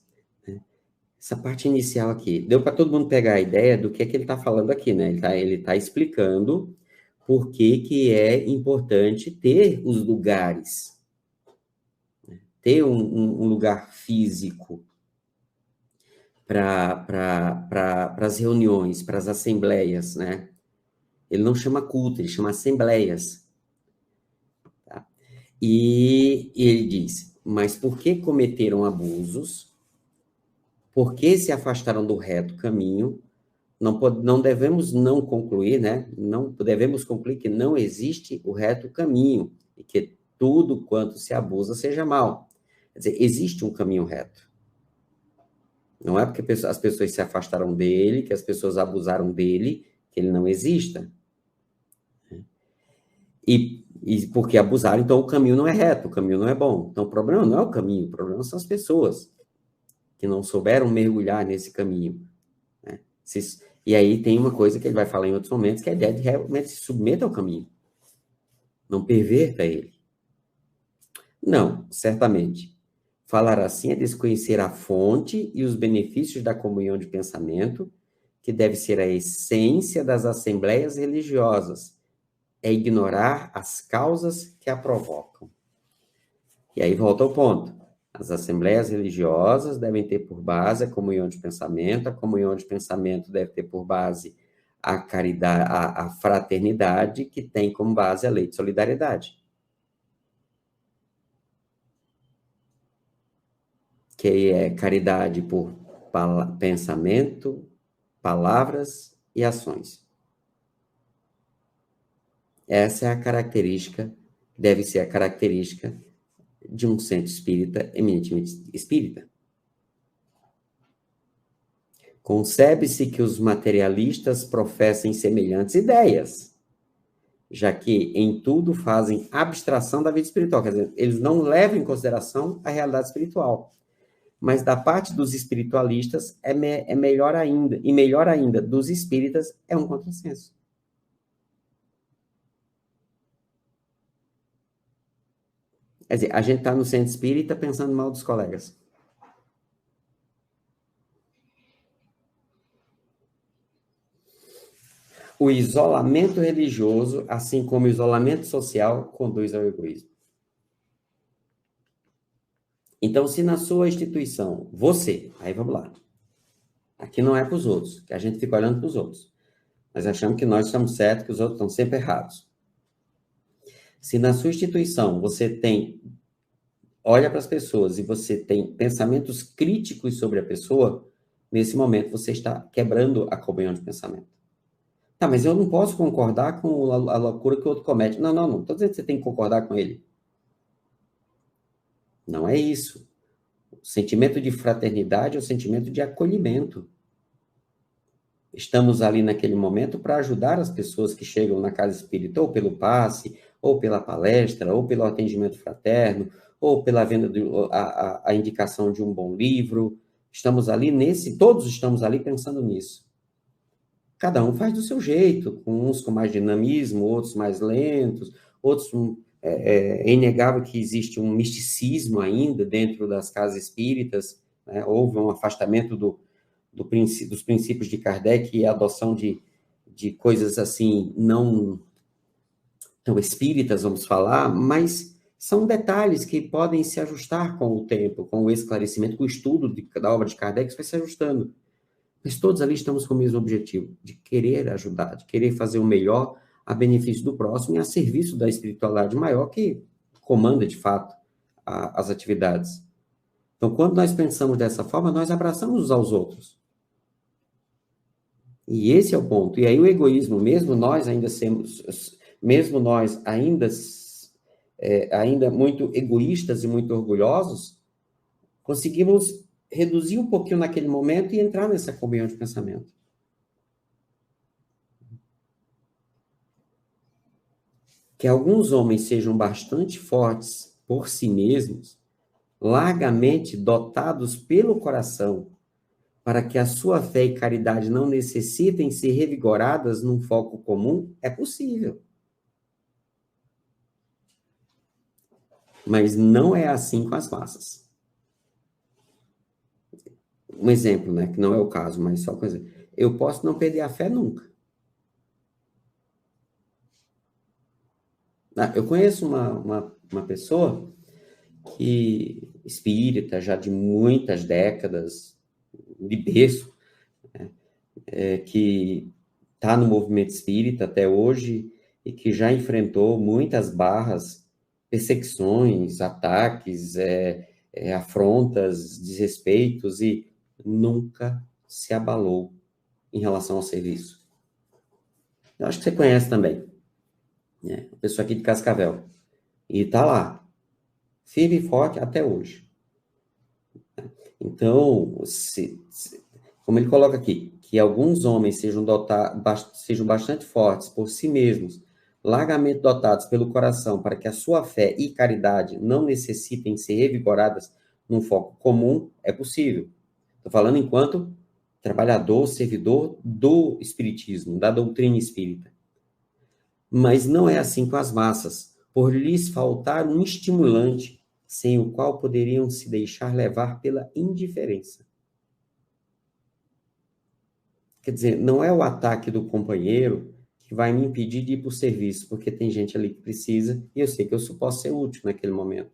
Speaker 2: Essa parte inicial aqui. Deu para todo mundo pegar a ideia do que é que ele está falando aqui, né? Ele tá explicando por que é importante ter os lugares. Ter um lugar físico para as reuniões, para as assembleias, né? Ele não chama culto, ele chama assembleias. Tá? E ele diz, mas por que cometeram abusos? Por que se afastaram do reto caminho? Não devemos não concluir, né? Não devemos concluir que não existe o reto caminho e que tudo quanto se abusa seja mal. Quer dizer, existe um caminho reto. Não é porque as pessoas se afastaram dele, que as pessoas abusaram dele, que ele não exista. E porque abusaram, então o caminho não é reto, o caminho não é bom. Então o problema não é o caminho, o problema são as pessoas que não souberam mergulhar nesse caminho. Né? E aí tem uma coisa que ele vai falar em outros momentos, que é a ideia de realmente se submeter ao caminho. Não perverta ele. Não, certamente. Falar assim é desconhecer a fonte e os benefícios da comunhão de pensamento, que deve ser a essência das assembleias religiosas. É ignorar as causas que a provocam. E aí volta ao ponto. As assembleias religiosas devem ter por base a comunhão de pensamento deve ter por base a caridade, a fraternidade, que tem como base a lei de solidariedade. Que é caridade por pensamento, palavras e ações. Essa é a característica, deve ser a característica de um centro espírita eminentemente espírita. Concebe-se que os materialistas professem semelhantes ideias, já que em tudo fazem abstração da vida espiritual, quer dizer, eles não levam em consideração a realidade espiritual. Mas da parte dos espiritualistas é melhor ainda, e melhor ainda, dos espíritas é um contrassenso. Quer dizer, a gente está no centro espírita pensando mal dos colegas. O isolamento religioso, assim como o isolamento social, conduz ao egoísmo. Então, se na sua instituição, você, aí vamos lá, aqui não é para os outros, que a gente fica olhando para os outros, mas achamos que nós estamos certos, que os outros estão sempre errados. Se na sua instituição você olha para as pessoas e você tem pensamentos críticos sobre a pessoa, nesse momento você está quebrando a comunhão de pensamento. Tá, mas eu não posso concordar com a loucura que o outro comete. Não. Estou dizendo que você tem que concordar com ele. Não é isso. O sentimento de fraternidade é o sentimento de acolhimento. Estamos ali naquele momento para ajudar as pessoas que chegam na casa espírita, ou pelo passe, ou pela palestra, ou pelo atendimento fraterno, ou pela venda, a indicação de um bom livro. Estamos ali todos estamos ali pensando nisso. Cada um faz do seu jeito, uns com mais dinamismo, outros mais lentos, outros... É inegável que existe um misticismo ainda dentro das casas espíritas, né? Houve um afastamento dos princípios de Kardec e a adoção de coisas assim, não tão espíritas, vamos falar, mas são detalhes que podem se ajustar com o tempo, com o esclarecimento, com o estudo da obra de Kardec, isso vai se ajustando. Mas todos ali estamos com o mesmo objetivo, de querer ajudar, de querer fazer o melhor a benefício do próximo e a serviço da espiritualidade maior que comanda, de fato, as atividades. Então, quando nós pensamos dessa forma, nós abraçamos uns aos outros. E esse é o ponto. E aí o egoísmo, mesmo nós ainda muito egoístas e muito orgulhosos, conseguimos reduzir um pouquinho naquele momento e entrar nessa comunhão de pensamento. Que alguns homens sejam bastante fortes por si mesmos, largamente dotados pelo coração, para que a sua fé e caridade não necessitem ser revigoradas num foco comum, é possível. Mas não é assim com as massas. Um exemplo, né, que não é o caso, mas só coisa. Eu posso não perder a fé nunca. Eu conheço uma pessoa que, espírita, já de muitas décadas, de berço, né, que está no movimento espírita até hoje e que já enfrentou muitas barras, perseguições, ataques, afrontas, desrespeitos e nunca se abalou em relação ao serviço. Eu acho que você conhece também. Uma pessoa aqui de Cascavel. E está lá, firme e forte até hoje. Então, como ele coloca aqui, que alguns homens sejam bastante fortes por si mesmos, largamente dotados pelo coração, para que a sua fé e caridade não necessitem ser revigoradas num foco comum, é possível. Estou falando enquanto trabalhador, servidor do espiritismo, da doutrina espírita. Mas não é assim com as massas, por lhes faltar um estimulante, sem o qual poderiam se deixar levar pela indiferença. Quer dizer, não é o ataque do companheiro que vai me impedir de ir para o serviço, porque tem gente ali que precisa, e eu sei que eu só posso ser útil naquele momento.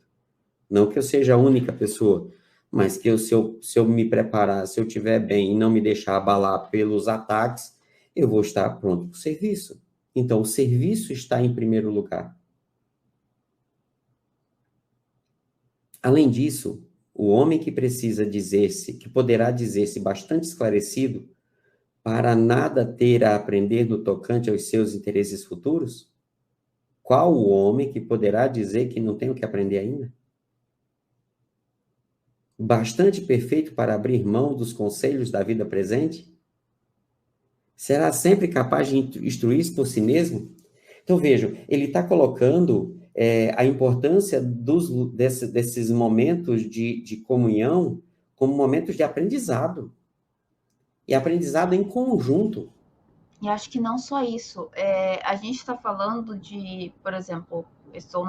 Speaker 2: Não que eu seja a única pessoa, mas que se eu me preparar, se eu estiver bem e não me deixar abalar pelos ataques, eu vou estar pronto para o serviço. Então, o serviço está em primeiro lugar. Além disso, o homem que poderá dizer-se bastante esclarecido, para nada ter a aprender no tocante aos seus interesses futuros? Qual o homem que poderá dizer que não tem o que aprender ainda? Bastante perfeito para abrir mão dos conselhos da vida presente? Será sempre capaz de instruir-se por si mesmo? Então, vejam, ele está colocando a importância desses momentos de comunhão como momentos de aprendizado. E aprendizado em conjunto.
Speaker 3: E acho que não só isso. A gente está falando de, por exemplo, eu estou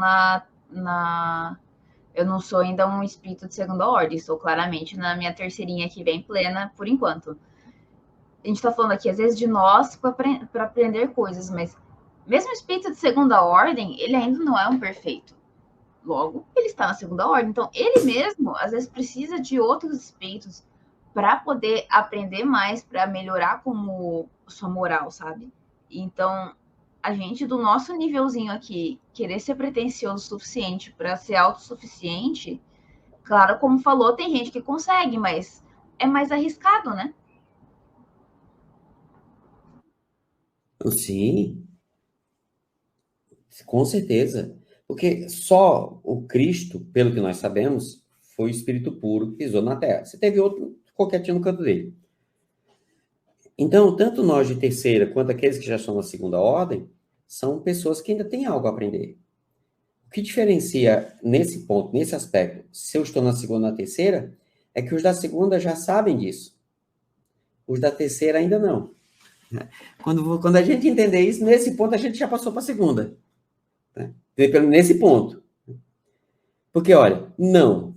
Speaker 3: eu não sou ainda um espírito de segunda ordem, estou claramente na minha terceirinha que vem plena por enquanto. A gente está falando aqui, às vezes, de nós para aprender coisas, mas mesmo o espírito de segunda ordem, ele ainda não é um perfeito. Logo, ele está na segunda ordem. Então, ele mesmo, às vezes, precisa de outros espíritos para poder aprender mais, para melhorar como sua moral, sabe? Então, a gente, do nosso nívelzinho aqui, querer ser pretensioso o suficiente para ser autossuficiente, claro, como falou, tem gente que consegue, mas é mais arriscado, né?
Speaker 2: Sim, com certeza. Porque só o Cristo, pelo que nós sabemos, foi o Espírito puro que pisou na Terra. Você teve outro coquetinho no canto dele. Então, tanto nós de terceira quanto aqueles que já estão na segunda ordem, são pessoas que ainda têm algo a aprender. O que diferencia nesse ponto, nesse aspecto, se eu estou na segunda ou na terceira, é que os da segunda já sabem disso. Os da terceira ainda não. Quando a gente entender isso, nesse ponto a gente já passou para a segunda. Né? Nesse ponto. Porque, olha, não.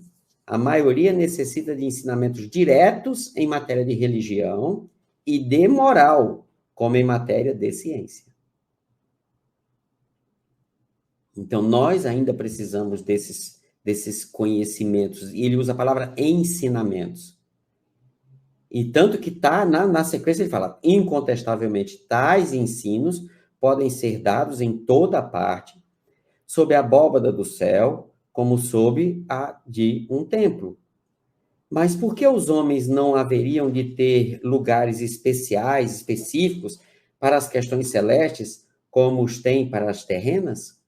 Speaker 2: A maioria necessita de ensinamentos diretos em matéria de religião e de moral, como em matéria de ciência. Então, nós ainda precisamos desses conhecimentos. E ele usa a palavra ensinamentos. E tanto que está na sequência, ele fala, incontestavelmente, tais ensinos podem ser dados em toda parte, sob a abóbada do céu, como sob a de um templo. Mas por que os homens não haveriam de ter lugares especiais, específicos, para as questões celestes, como os têm para as terrenas?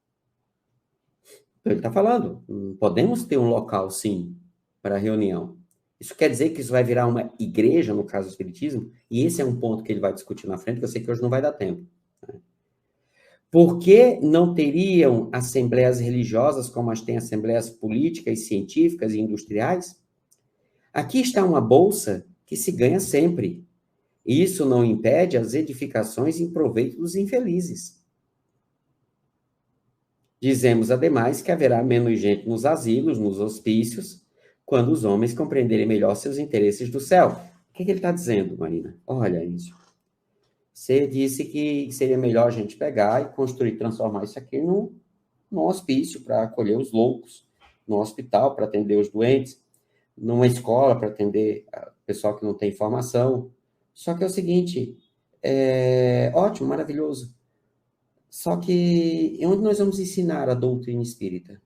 Speaker 2: Então, ele está falando, podemos ter um local, sim, para reunião. Isso quer dizer que isso vai virar uma igreja, no caso do Espiritismo? E esse é um ponto que ele vai discutir na frente, que eu sei que hoje não vai dar tempo. Por que não teriam assembleias religiosas como as têm assembleias políticas, científicas e industriais? Aqui está uma bolsa que se ganha sempre. Isso não impede as edificações em proveito dos infelizes. Dizemos, ademais, que haverá menos gente nos asilos, nos hospícios, quando os homens compreenderem melhor seus interesses do céu. O que ele está dizendo, Marina? Olha isso. Você disse que seria melhor a gente pegar e construir, transformar isso aqui num hospício para acolher os loucos, num hospital para atender os doentes, numa escola para atender o pessoal que não tem formação. Só que é o seguinte, ótimo, maravilhoso. Só que onde nós vamos ensinar a doutrina espírita?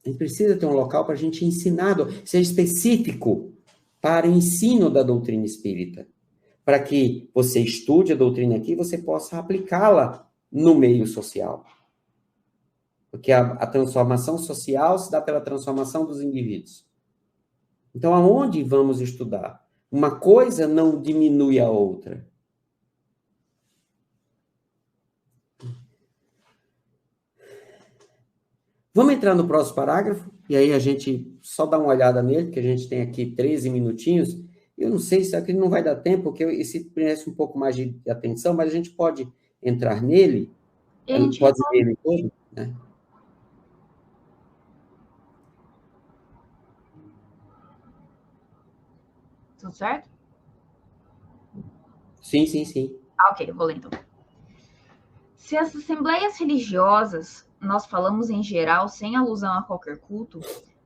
Speaker 2: A gente precisa ter um local para a gente ensinar, ser específico para o ensino da doutrina espírita. Para que você estude a doutrina aqui e você possa aplicá-la no meio social. Porque a transformação social se dá pela transformação dos indivíduos. Então, aonde vamos estudar? Uma coisa não diminui a outra. Vamos entrar no próximo parágrafo, e aí a gente só dá uma olhada nele, porque a gente tem aqui 13 minutinhos. Eu não sei se aqui não vai dar tempo, porque esse merece um pouco mais de atenção, mas a gente pode entrar nele, pode ler ele todo, né?
Speaker 3: Tudo certo?
Speaker 2: Sim, sim, sim.
Speaker 3: Ok, eu vou ler então. Se as assembleias religiosas, nós falamos em geral, sem alusão a qualquer culto,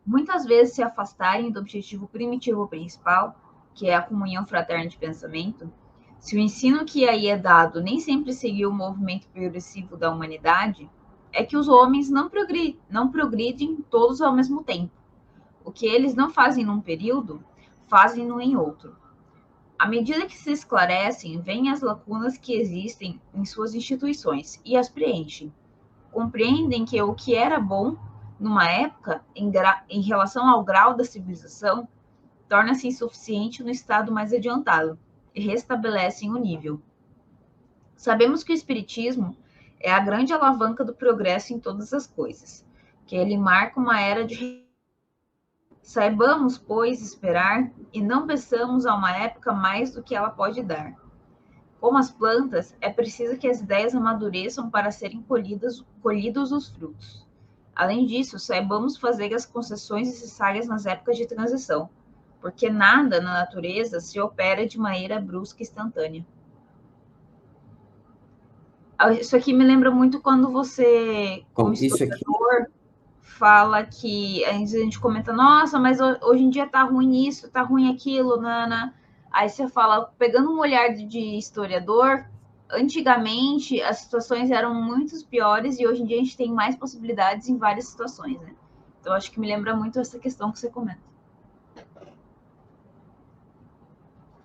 Speaker 3: muitas vezes se afastarem do objetivo primitivo principal, que é a comunhão fraterna de pensamento, se o ensino que aí é dado nem sempre seguiu o movimento progressivo da humanidade, é que os homens não progridem todos ao mesmo tempo. O que eles não fazem num período, fazem-no em outro. À medida que se esclarecem, vêm as lacunas que existem em suas instituições e as preenchem. Compreendem que o que era bom numa época, em relação ao grau da civilização, torna-se insuficiente no estado mais adiantado e restabelecem o nível. Sabemos que o Espiritismo é a grande alavanca do progresso em todas as coisas, que ele marca uma era de... Saibamos, pois, esperar e não peçamos a uma época mais do que ela pode dar. Como as plantas, é preciso que as ideias amadureçam para serem colhidos os frutos. Além disso, saibamos fazer as concessões necessárias nas épocas de transição, porque nada na natureza se opera de maneira brusca e instantânea. Isso aqui me lembra muito quando você, como historiador, fala que a gente comenta, nossa, mas hoje em dia tá ruim isso, tá ruim aquilo, nana. Aí você fala, pegando um olhar de historiador, antigamente as situações eram muito piores e hoje em dia a gente tem mais possibilidades em várias situações, né? Então acho que me lembra muito essa questão que você comenta.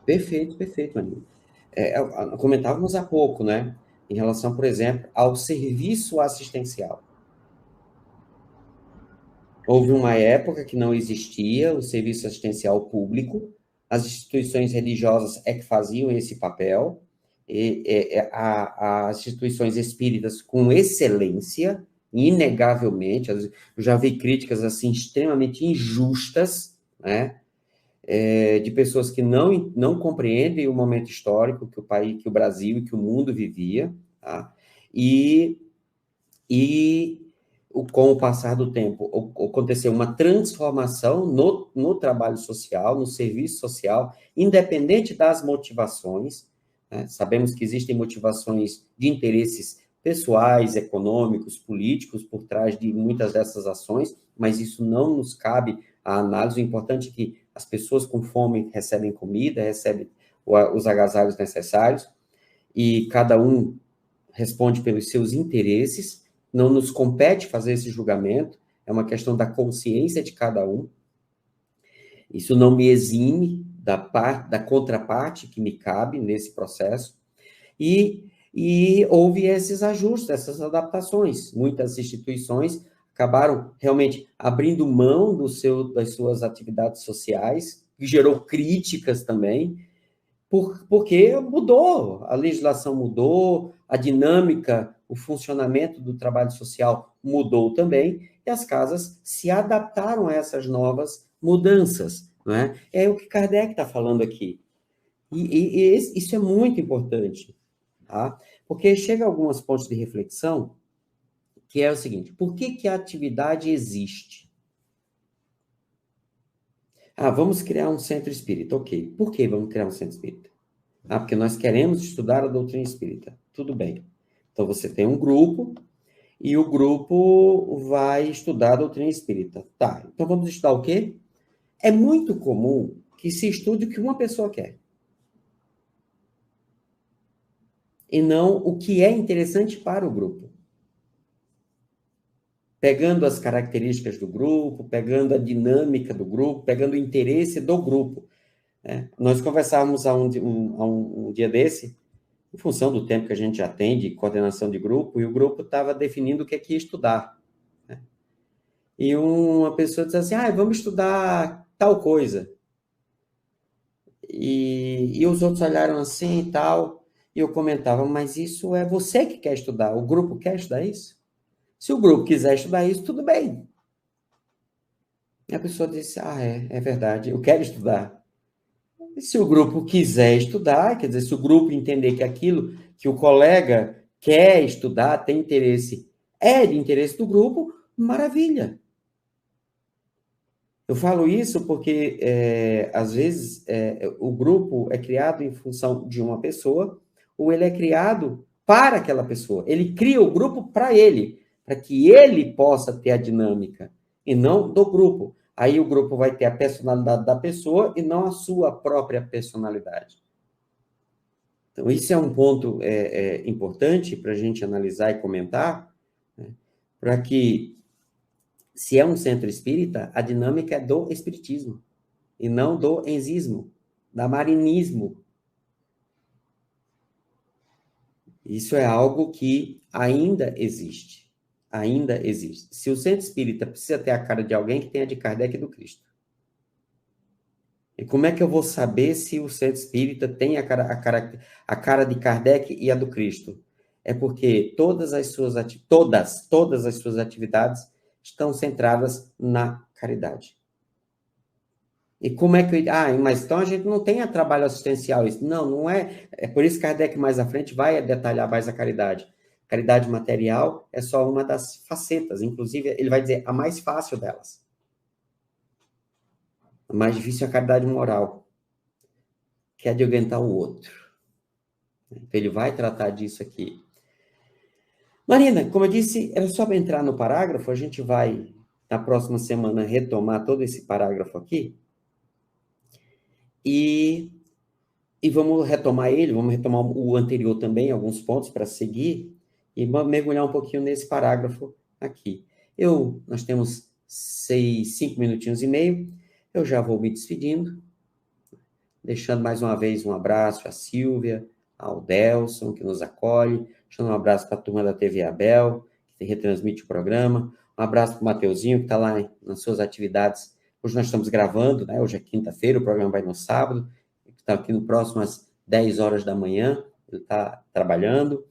Speaker 2: Perfeito, perfeito, Aninha. Comentávamos há pouco, né? Em relação, por exemplo, ao serviço assistencial. Houve uma época que não existia o serviço assistencial público, as instituições religiosas é que faziam esse papel, as instituições espíritas com excelência, inegavelmente, eu já vi críticas assim extremamente injustas, né? De pessoas que não compreendem o momento histórico que o país, que o Brasil e que o mundo vivia, tá? E com o passar do tempo, aconteceu uma transformação no trabalho social, no serviço social, independente das motivações, né? Sabemos que existem motivações de interesses pessoais, econômicos, políticos por trás de muitas dessas ações, mas isso não nos cabe a análise. O importante é que as pessoas com fome recebem comida, recebem os agasalhos necessários, e cada um responde pelos seus interesses. Não nos compete fazer esse julgamento, é uma questão da consciência de cada um. Isso não me exime da contraparte que me cabe nesse processo. E houve esses ajustes, essas adaptações. Muitas instituições acabaram realmente abrindo mão das suas atividades sociais, que gerou críticas também, porque mudou, a legislação mudou, a dinâmica, o funcionamento do trabalho social mudou também, e as casas se adaptaram a essas novas mudanças, não é? É o que Kardec está falando aqui. E isso é muito importante, tá? Porque chega a alguns pontos de reflexão, que é o seguinte: por que a atividade existe? Vamos criar um centro espírita. Ok. Por que vamos criar um centro espírita? Porque nós queremos estudar a doutrina espírita. Tudo bem. Então, você tem um grupo, e o grupo vai estudar a doutrina espírita. Tá, então vamos estudar o quê? É muito comum que se estude o que uma pessoa quer. E não o que é interessante para o grupo. Pegando as características do grupo, pegando a dinâmica do grupo, pegando o interesse do grupo. Nós conversávamos há um dia desse, em função do tempo que a gente já tem de coordenação de grupo, e o grupo estava definindo o que é que ia estudar. Né? E uma pessoa disse assim, vamos estudar tal coisa. E os outros olharam assim e tal, e eu comentava, mas isso é você que quer estudar, o grupo quer estudar isso? Se o grupo quiser estudar isso, tudo bem. E a pessoa disse, é verdade, eu quero estudar. E se o grupo quiser estudar, quer dizer, se o grupo entender que aquilo que o colega quer estudar, tem interesse, é de interesse do grupo, maravilha. Eu falo isso porque, às vezes, o grupo é criado em função de uma pessoa, ou ele é criado para aquela pessoa. Ele cria o grupo para ele, para que ele possa ter a dinâmica, e não do grupo. Aí o grupo vai ter a personalidade da pessoa e não a sua própria personalidade. Então, isso é um ponto importante para a gente analisar e comentar, né? Para que, se é um centro espírita, a dinâmica é do espiritismo, e não do enzismo, da marinismo. Isso é algo que ainda existe. Ainda existe. Se o centro espírita precisa ter a cara de alguém, que tenha de Kardec e do Cristo. E como é que eu vou saber se o centro espírita tem a cara de Kardec e a do Cristo? É porque todas as suas atividades estão centradas na caridade. E como é que... mas então a gente não tem trabalho assistencial. Isso. Não, não é. É por isso que Kardec mais à frente vai detalhar mais a caridade. Caridade material é só uma das facetas. Inclusive, ele vai dizer a mais fácil delas. A mais difícil é a caridade moral, que é de orientar o outro. Então, ele vai tratar disso aqui. Marina, como eu disse, era só para entrar no parágrafo. A gente vai, na próxima semana, retomar todo esse parágrafo aqui. E vamos retomar ele, vamos retomar o anterior também, alguns pontos para seguir, e vamos mergulhar um pouquinho nesse parágrafo aqui. Nós temos 5 minutinhos e meio, eu já vou me despedindo, deixando mais uma vez um abraço à Silvia, ao Delson, que nos acolhe, deixando um abraço para a turma da TV Abel, que retransmite o programa, um abraço para o Mateuzinho, que está lá nas suas atividades. Hoje nós estamos gravando, né? Hoje é quinta-feira, o programa vai no sábado, está aqui no próximo às 10 horas da manhã, ele está trabalhando,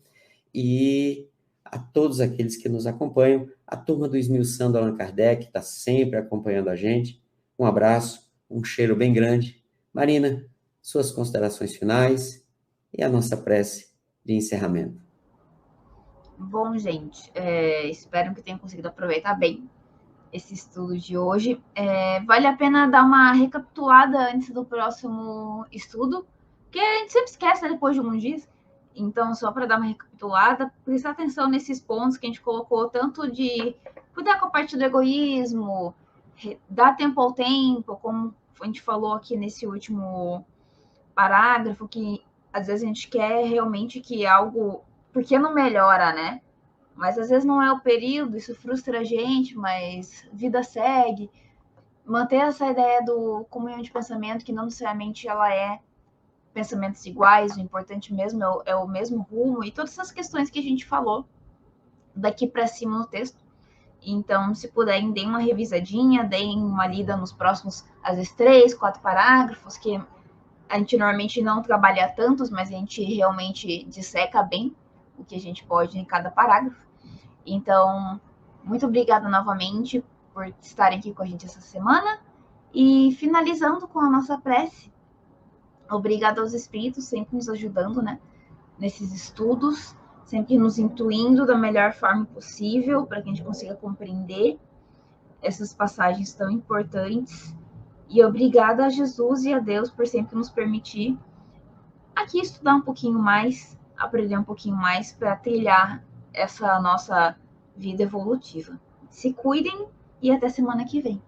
Speaker 2: e a todos aqueles que nos acompanham, a turma do Esmiuçando Allan Kardec, está sempre acompanhando a gente, um abraço, um cheiro bem grande. Marina, suas considerações finais e a nossa prece de encerramento.
Speaker 3: Bom, gente, espero que tenham conseguido aproveitar bem esse estudo de hoje. Vale a pena dar uma recapitulada antes do próximo estudo, que a gente sempre esquece, né, depois de alguns dias. Então, só para dar uma recapitulada, prestar atenção nesses pontos que a gente colocou, tanto de cuidar com a parte do egoísmo, dar tempo ao tempo, como a gente falou aqui nesse último parágrafo, que às vezes a gente quer realmente que algo... Porque não melhora, né? Mas às vezes não é o período, isso frustra a gente, mas vida segue. Manter essa ideia do comunhão de pensamento, que não necessariamente ela é pensamentos iguais, o importante mesmo é o mesmo rumo, e todas essas questões que a gente falou daqui para cima no texto. Então, se puderem, deem uma revisadinha, deem uma lida nos próximos, às vezes, 3, 4 parágrafos, que a gente normalmente não trabalha tantos, mas a gente realmente disseca bem o que a gente pode em cada parágrafo. Então, muito obrigada novamente por estarem aqui com a gente essa semana. E finalizando com a nossa prece, obrigada aos espíritos, sempre nos ajudando, né, nesses estudos, sempre nos intuindo da melhor forma possível para que a gente consiga compreender essas passagens tão importantes. E obrigada a Jesus e a Deus por sempre nos permitir aqui estudar um pouquinho mais, aprender um pouquinho mais para trilhar essa nossa vida evolutiva. Se cuidem e até semana que vem.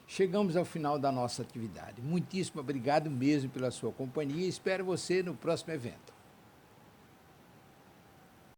Speaker 1: Chegamos ao final da nossa atividade. Muitíssimo obrigado mesmo pela sua companhia e espero você no próximo evento.